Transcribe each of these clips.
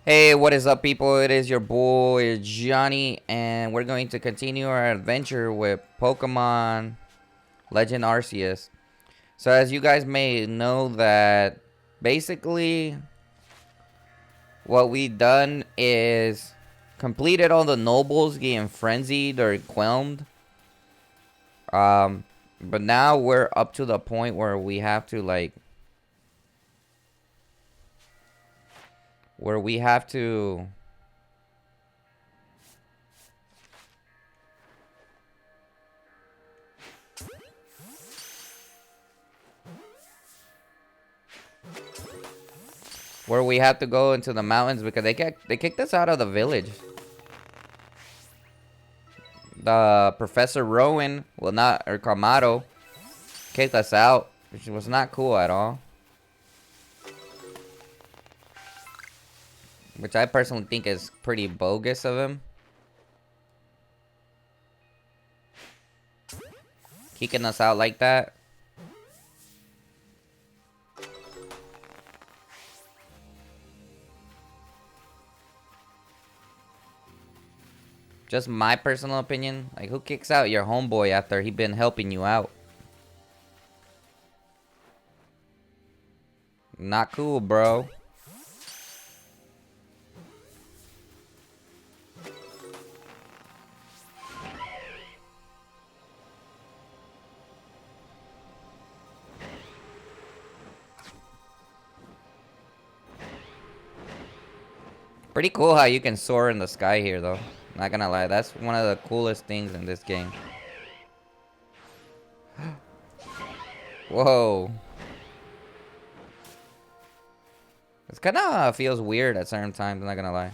Hey, what is up, people? It is your boy Johnny, and we're going to continue our adventure with Pokemon Legend Arceus. So, as you guys may know, that basically what we done is completed all the nobles getting frenzied or whelmed. Um, but now we're up to the point where we have to where we have to where we have to go into the mountains because they kicked us out of the village. The Professor Rowan, well, not, or Kamado, kicked us out, which was not cool at all. Which I personally think is pretty bogus of him. Kicking us out like that. Just my personal opinion. Like, who kicks out your homeboy after he been helping you out? Not cool, bro. Pretty cool how you can soar in the sky here, though. Not gonna lie, that's one of the coolest things in this game. Whoa. It's kind of feels weird at certain times, I'm not gonna lie.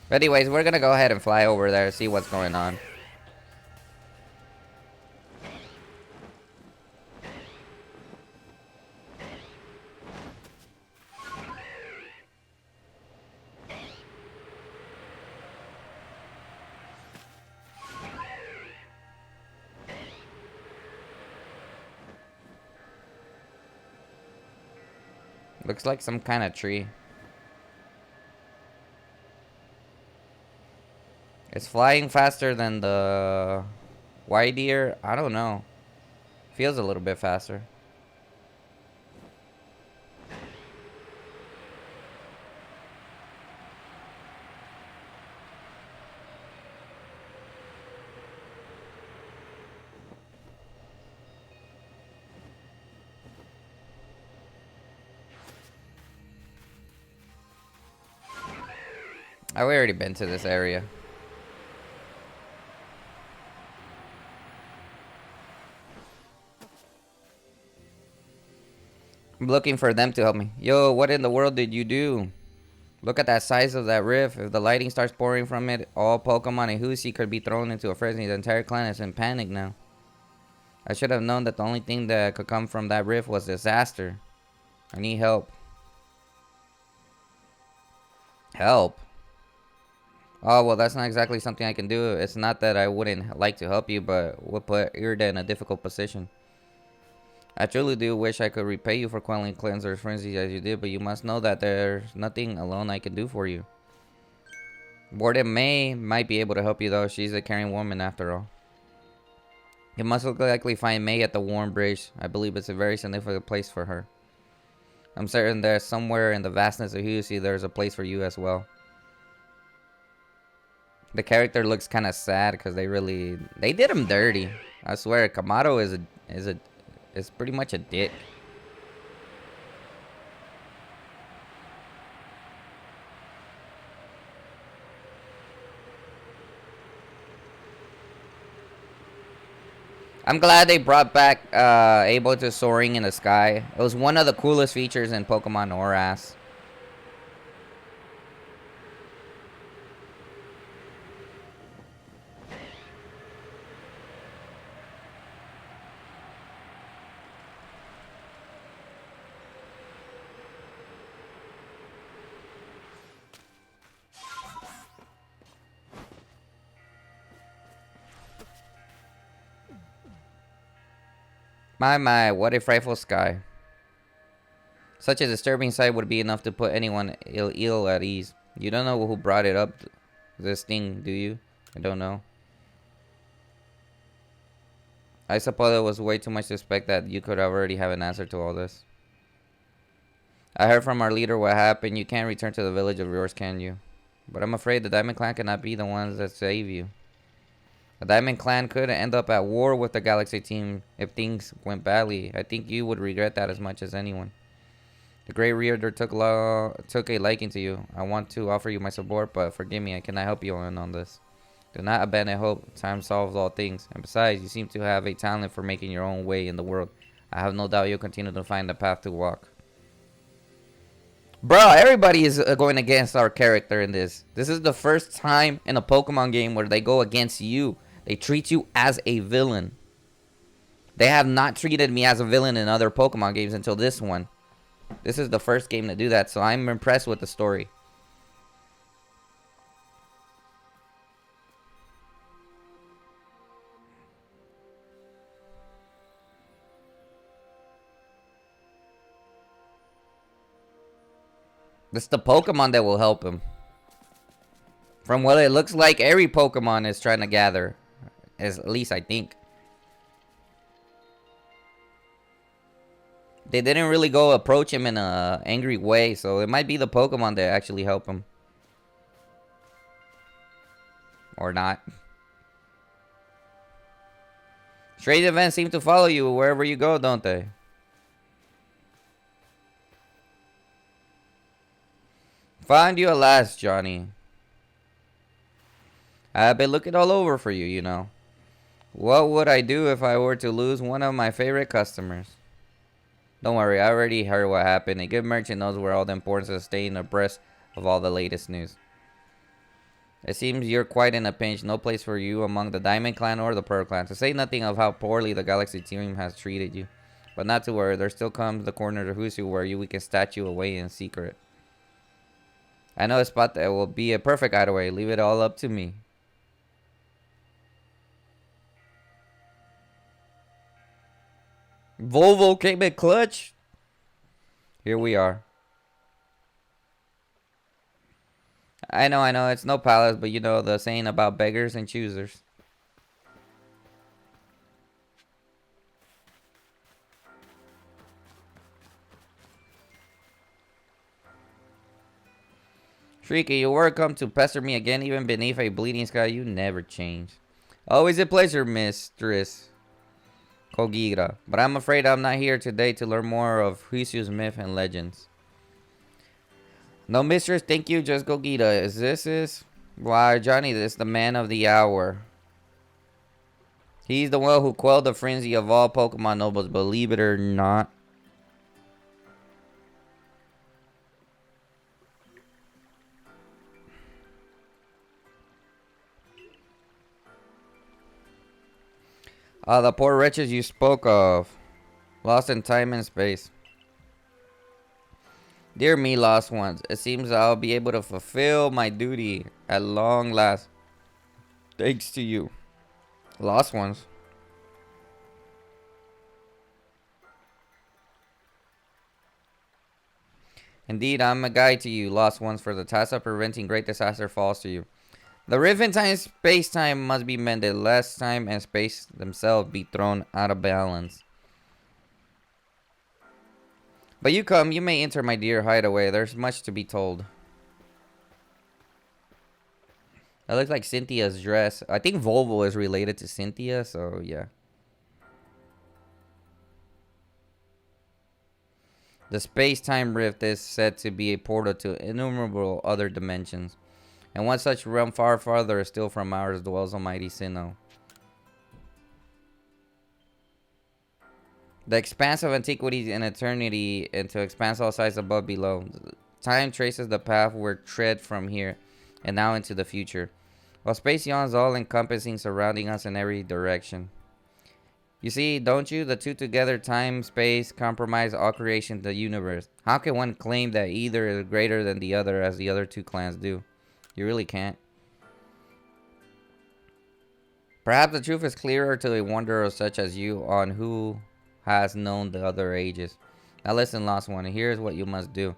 But anyways, we're gonna go ahead and fly over there, see what's going on. Looks like some kind of tree. It's flying faster than the white deer. I don't know. Feels a little bit faster. I've already been to this area. I'm looking for them to help me. Yo, what in the world did you do? Look at that size of that rift. If the lightning starts pouring from it, all Pokemon and Husi could be thrown into a frenzy. The entire clan is in panic now. I should have known that the only thing that could come from that rift was disaster. I need help. Help? Oh, well, that's not exactly something I can do. It's not that I wouldn't like to help you, but would put Irida in a difficult position. I truly do wish I could repay you for quelling Cleanser's frenzy as you did, but you must know that there's nothing alone I can do for you. Warden May might be able to help you, though. She's a caring woman, after all. You must likely find May at the Warm Bridge. I believe it's a very significant place for her. I'm certain that somewhere in the vastness of Husi, there's a place for you as well. The character looks kind of sad because they did him dirty. I swear, Kamado is pretty much a dick. I'm glad they brought back able to soaring in the sky. It was one of the coolest features in Pokemon Oras. My, what a frightful sky. Such a disturbing sight would be enough to put anyone ill at ease. You don't know who brought it up, this thing, do you? I don't know. I suppose it was way too much to expect that you could already have an answer to all this. I heard from our leader what happened. You can't return to the village of yours, can you? But I'm afraid the Diamond Clan cannot be the ones that save you. The Diamond Clan could end up at war with the Galaxy team if things went badly. I think you would regret that as much as anyone. The Great Reader took a liking to you. I want to offer you my support, but forgive me, I cannot help you on this. Do not abandon hope. Time solves all things. And besides, you seem to have a talent for making your own way in the world. I have no doubt you'll continue to find the path to walk. Bro, everybody is going against our character in this. This is the first time in a Pokemon game where they go against you. They treat you as a villain. They have not treated me as a villain in other Pokemon games until this one. This is the first game to do that, so I'm impressed with the story. This is the Pokemon that will help him. From what it looks like, every Pokemon is trying to gather. At least I think. They didn't really go approach him in an angry way, so it might be the Pokemon that actually help him. Or not. Strange events seem to follow you wherever you go, don't they? Found you at last, Johnny. I've been looking all over for you, you know. What would I do if I were to lose one of my favorite customers? Don't worry, I already heard what happened. A good merchant knows where all the importance of staying abreast of all the latest news. It seems you're quite in a pinch. No place for you among the Diamond Clan or the Pearl Clan. To say nothing of how poorly the Galaxy team has treated you. But not to worry, there still comes the corner of Husu where we can stash you away in secret. I know a spot that will be a perfect hideaway. Leave it all up to me. Volvo came in clutch. Here we are. I know, it's no palace, but you know the saying about beggars and choosers. Shrieky, you're welcome to pester me again, even beneath a bleeding sky. You never change. Always a pleasure, Mistress Kogira. But I'm afraid I'm not here today to learn more of Hisu's myth and legends. No, Mistress, thank you, just Gogeta. Why, Johnny, this is the man of the hour. He's the one who quelled the frenzy of all Pokemon nobles, believe it or not. The poor wretches you spoke of. Lost in time and space. Dear me, lost ones. It seems I'll be able to fulfill my duty at long last. Thanks to you. Lost ones. Indeed, I'm a guide to you, lost ones, for the task of preventing great disaster falls to you. The rift in time space-time must be mended, lest time and space themselves be thrown out of balance. But you come, you may enter my dear hideaway. There's much to be told. That looks like Cynthia's dress. I think Volvo is related to Cynthia, so yeah. The space-time rift is said to be a portal to innumerable other dimensions. And one such realm far farther still from ours dwells Almighty Sinnoh. The expanse of antiquity and eternity into expanse all sides above below. Time traces the path we're tread from here and now into the future. While space yawns all encompassing, surrounding us in every direction. You see, don't you? The two together, time, space, compromise all creation, the universe. How can one claim that either is greater than the other as the other two clans do? You really can't. Perhaps the truth is clearer to a wanderer such as you on who has known the other ages. Now listen, Lost One, here's what you must do.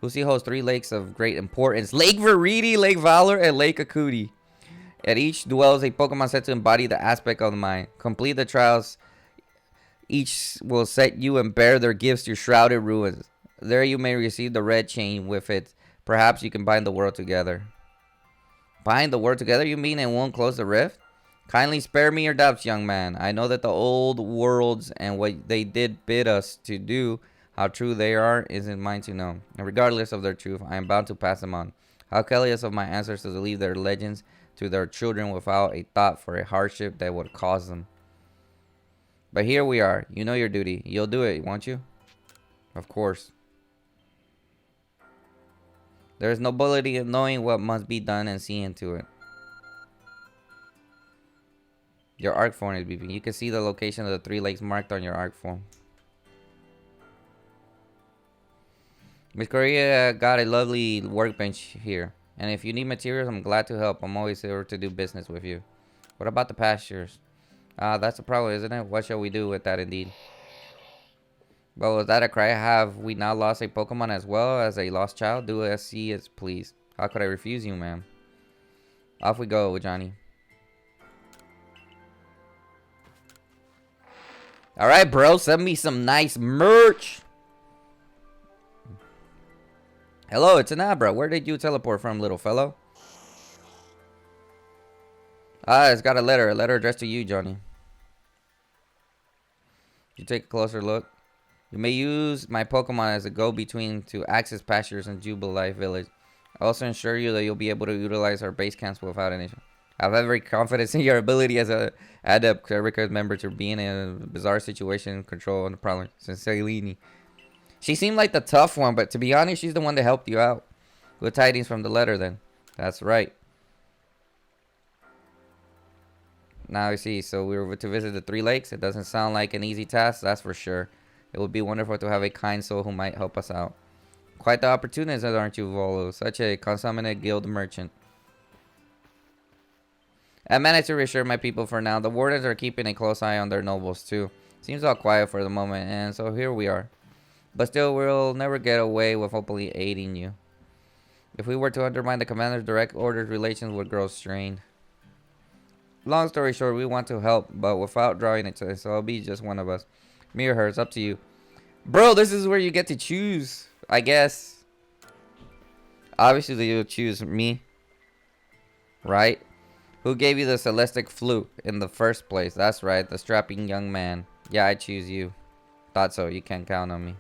Husi holds 3 lakes of great importance. Lake Veridi, Lake Valor, and Lake Akuti. At each dwells a Pokemon said to embody the aspect of the mind. Complete the trials. Each will set you and bear their gifts to shrouded ruins. There you may receive the red chain with it. Perhaps you can bind the world together. Bind the world together? You mean it won't close the rift? Kindly spare me your doubts, young man. I know that the old worlds and what they did bid us to do, how true they are, isn't mine to know. And regardless of their truth, I am bound to pass them on. How careless of my ancestors to leave their legends to their children without a thought for a hardship that would cause them. But here we are. You know your duty. You'll do it, won't you? Of course. There is nobility in knowing what must be done and seeing to it. Your arc form is beeping. You can see the location of the 3 lakes marked on your arc form. Miss Korea got a lovely workbench here. And if you need materials, I'm glad to help. I'm always here to do business with you. What about the pastures? That's a problem, isn't it? What shall we do with that indeed? Well, was that a cry? Have we now lost a Pokemon as well as a lost child? Do as see as please. How could I refuse you, ma'am? Off we go, Johnny. Alright, bro. Send me some nice merch. Hello, it's an Abra. Where did you teleport from, little fellow? It's got a letter. A letter addressed to you, Johnny. You take a closer look. You may use my Pokemon as a go-between to access pastures in Jubilife Village. I also ensure you that you'll be able to utilize our base camps without any issue. I have every confidence in your ability as a adept Cleric member to be in a bizarre situation, control, and problem. Sincerely. She seemed like the tough one, but to be honest, she's the one that helped you out. Good tidings from the letter, then. That's right. Now I see. So we were to visit the 3 lakes. It doesn't sound like an easy task, that's for sure. It would be wonderful to have a kind soul who might help us out. Quite the opportunist, aren't you, Volo? Such a consummate guild merchant. I managed to reassure my people for now. The wardens are keeping a close eye on their nobles, too. Seems all quiet for the moment, and so here we are. But still, we'll never get away with openly aiding you. If we were to undermine the commander's direct orders, relations would grow strained. Long story short, we want to help, but without drawing it to us, so it'll be just one of us. Me or her, it's up to you. Bro, this is where you get to choose, I guess. Obviously, you'll choose me. Right? Who gave you the Celestic Flute in the first place? That's right, the strapping young man. Yeah, I choose you. Thought so, you can't count on me.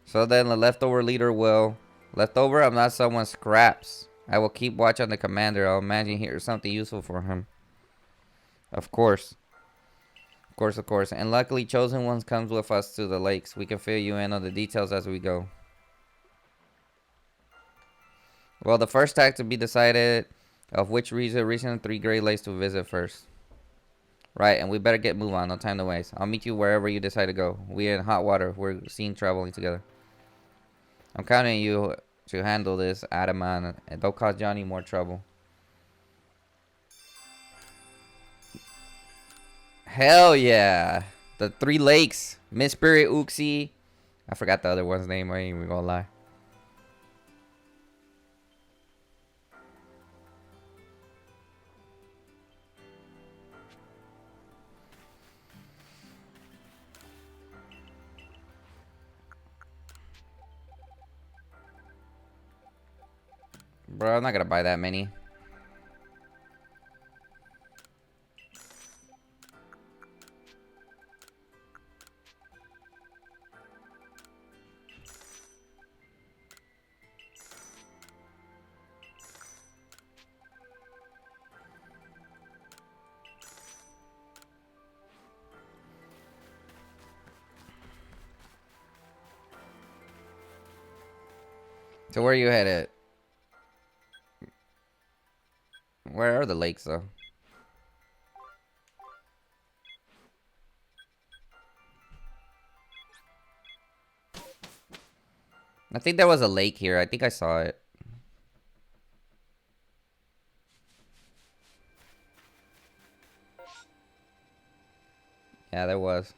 So then the leftover leader will... Leftover? I'm not someone's scraps. I will keep watch on the commander. I'll imagine here's something useful for him. Of course. Of course, of course. And luckily, Chosen Ones comes with us to the lakes. We can fill you in on the details as we go. Well, the first task to be decided of which recent 3 Great Lakes to visit first. Right, and we better get move on. No time to waste. I'll meet you wherever you decide to go. We're in hot water. We're seen traveling together. I'm counting on you to handle this, Adaman, and don't cause Johnny more trouble. Hell yeah. The 3 lakes. Mesprit, Uxie. I forgot the other one's name. I ain't even gonna lie. Bro, I'm not gonna buy that many. So where are you headed? Where are the lakes though? I think there was a lake here. I think I saw it. Yeah, there was.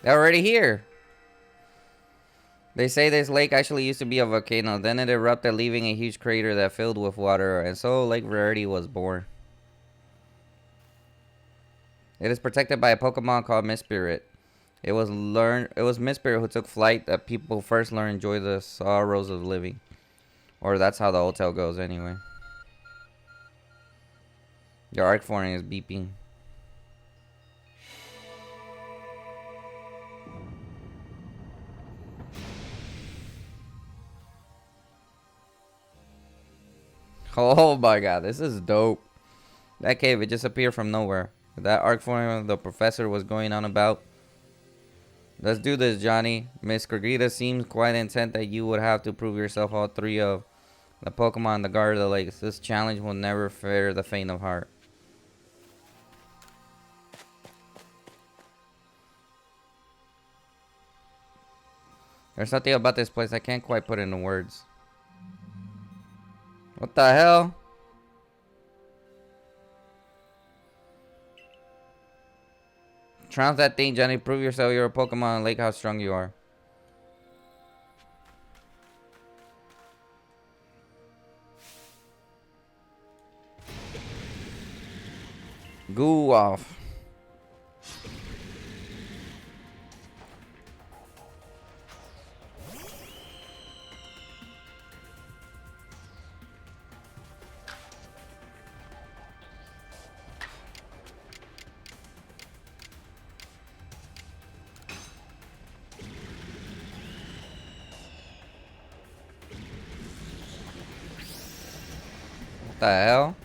They're already here. They say this lake actually used to be a volcano. Then it erupted, leaving a huge crater that filled with water. And so Lake Rarity was born. It is protected by a Pokemon called Mesprit. It was Mesprit who took flight that people first learned enjoy the sorrows of living. Or that's how the old tale goes anyway. Your arc forming is beeping. Oh my god, this is dope. That cave, it just appeared from nowhere. That arc forming the professor was going on about. Let's do this, Johnny. Miss Gregita seems quite intent that you would have to prove yourself all three of the Pokemon, the guard of the lakes. This challenge will never fear the faint of heart. There's something about this place I can't quite put into words. What the hell? Trounce that thing, Johnny. Prove yourself you're a Pokemon. Like how strong you are. Goo off. What the hell?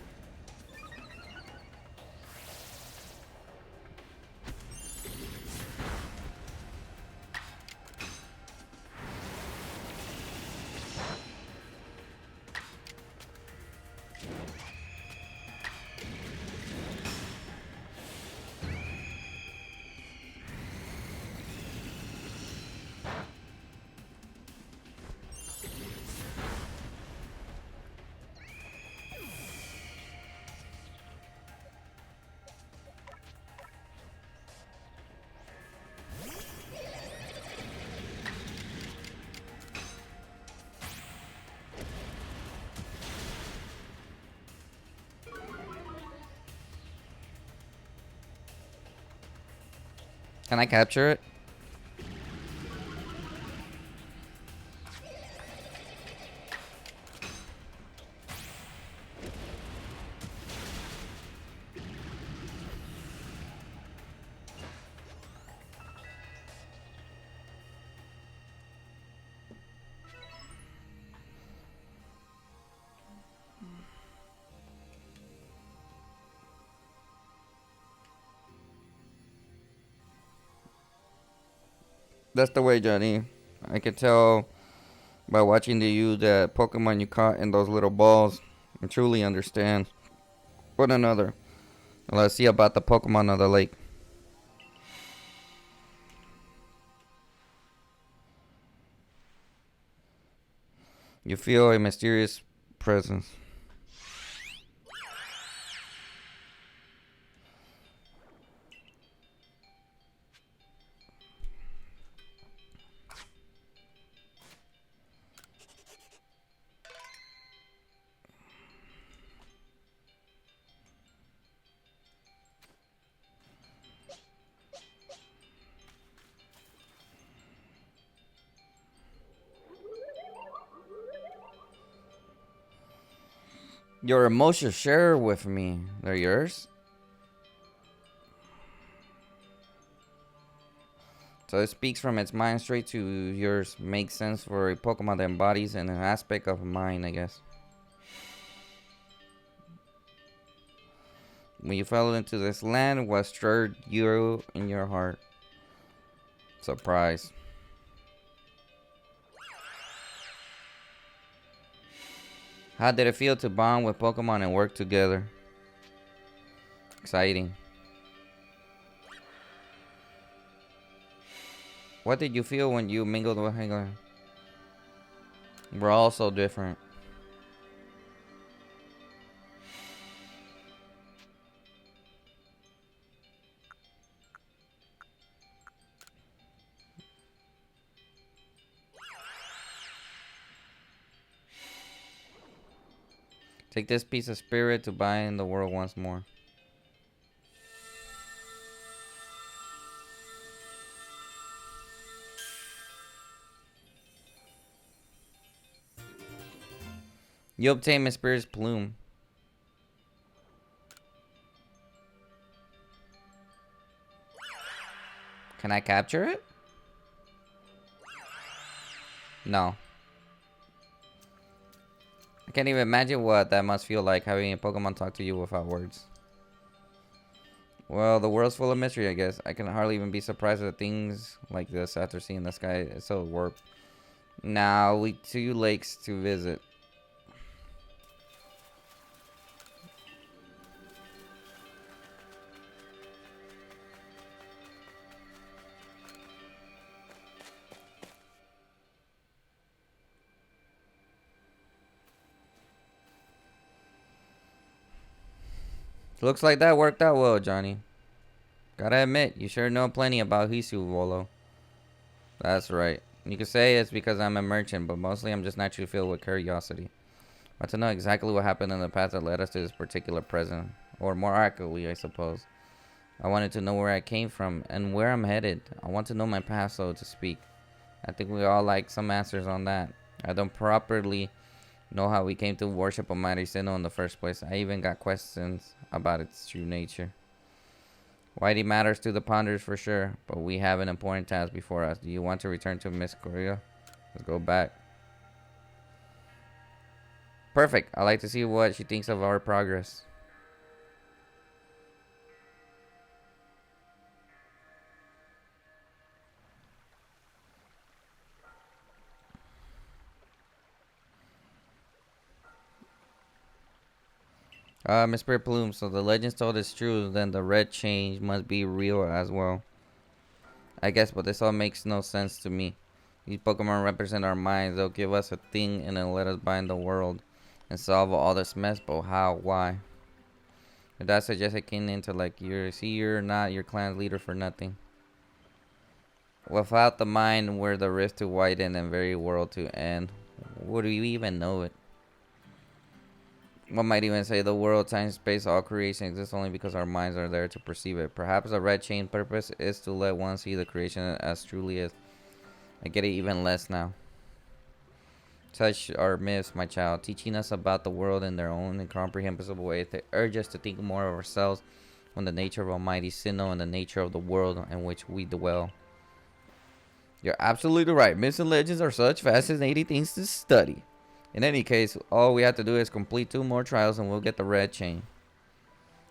Can I capture it? That's the way, Johnny. I can tell by watching you that Pokemon you caught in those little balls and truly understand one another. Let's see about the Pokemon of the lake. You feel a mysterious presence. Your emotions share with me. They're yours? So it speaks from its mind straight to yours. Makes sense for a Pokemon that embodies an aspect of mine, I guess. When you fell into this land, what stirred you in your heart? Surprise. How did it feel to bond with Pokemon and work together? Exciting. What did you feel when you mingled with Hangler? We're all so different. Take this piece of spirit to bind the world once more. You obtain Mesprit's plume. Can I capture it? No. I can't even imagine what that must feel like, having a Pokemon talk to you without words. Well, the world's full of mystery, I guess. I can hardly even be surprised at things like this after seeing the sky. It's so warped. Now, we 2 lakes to visit. Looks like that worked out well, Johnny. Gotta admit, you sure know plenty about Hisu, Volo. That's right. You could say it's because I'm a merchant, but mostly I'm just naturally filled with curiosity. I want to know exactly what happened in the past that led us to this particular present. Or more accurately, I suppose. I wanted to know where I came from and where I'm headed. I want to know my past, so to speak. I think we all like some answers on that. I don't properly know how we came to worship a mighty Sinnoh in the first place. I even got questions about its true nature. Whitey matters to the Ponders for sure, but we have an important task before us. Do you want to return to Miss Korea? Let's go back. Perfect. I'd like to see what she thinks of our progress. Mesprit Plume, so the legends told us true, then the red change must be real as well. I guess, but this all makes no sense to me. These Pokemon represent our minds. They'll give us a thing and then let us bind the world and solve all this mess, but how? Why? If that suggests a keen intellect, you're not your clan's leader for nothing. Without the mind, were the rift to widen and very world to end. Would we even know it? One might even say the world, time, space, all creation exists only because our minds are there to perceive it. Perhaps the red chain purpose is to let one see the creation as truly is. I get it even less now. Such are myths, my child, teaching us about the world in their own incomprehensible way. They urge us to think more of ourselves on the nature of Almighty Sinnoh and the nature of the world in which we dwell. You're absolutely right. Myths and legends are such fascinating things to study. In any case, all we have to do is complete 2 more trials and we'll get the red chain.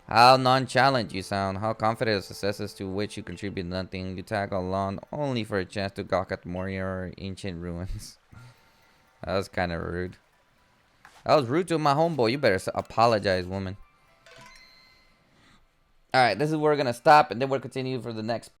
How nonchalant you sound. How confident of successes to which you contribute nothing. You tag along only for a chance to gawk at Moria or ancient ruins. That was kind of rude. That was rude to my homeboy. You better apologize, woman. Alright, this is where we're going to stop and then we'll continue for the next